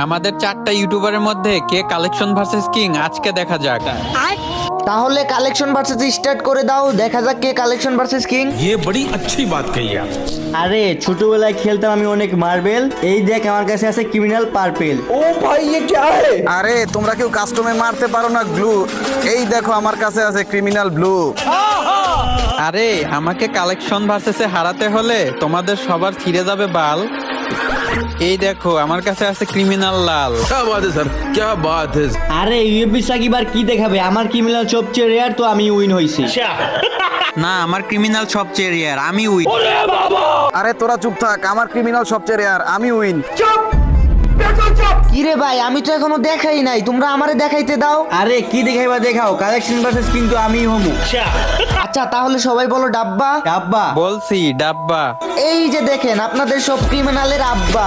আমাদের চারটা ইউটিউবারের মধ্যে কে কালেকশন ভার্সেস কিং আজকে দেখা যাক। তাহলে কালেকশন ভার্সেস স্টার্ট করে দাও, দেখা যাক কে কালেকশন ভার্সেস কিং। ये बड़ी अच्छी बात कही आप। আরে ছোটবেলায় খেলতাম আমি অনেক মার্বেল। এই দেখ আমার কাছে আছে ক্রিমিনাল পার্পেল। আরে তোমরা কেউ কাস্টমে মারতে পারো না গ্লু, এই দেখো আমার কাছে আছে ক্রিমিনাল ব্লু। আরে আমাকে কালেকশন ভার্সেসে হারাতে হলে তোমাদের সবার ছিঁড়ে যাবে বাল। এই দেখো আমার কাছে আছে ক্রিমিনাল লাল। क्या बात है सर, क्या बात है। আরে ইউএফবি সাকিব আর কি দেখাবে, আমার ক্রিমিনাল সবচেয়ে রেয়ার, তো আমি উইন হইছি। না, আমার ক্রিমিনাল সবচেয়ে রেয়ার, আমি উইন। আরে তোরা চুপ থাক, আমার ক্রিমিনাল সবচেয়ে রেয়ার, আমি উইন। কিরে ভাই, আমি তো এখনো দেখাই নাই, তোমরা আমারে দেখাইতে দাও। আরে কি দেখাইবা দেখাও, কালেকশন ভার্সেস কিন্তু আমি হমু। আচ্ছা তাহলে সবাই বলো ডাব্বা। ডাব্বা। বলছি ডাব্বা। এই যে দেখেন আপনাদের সব ক্রিমিনালের আব্বা।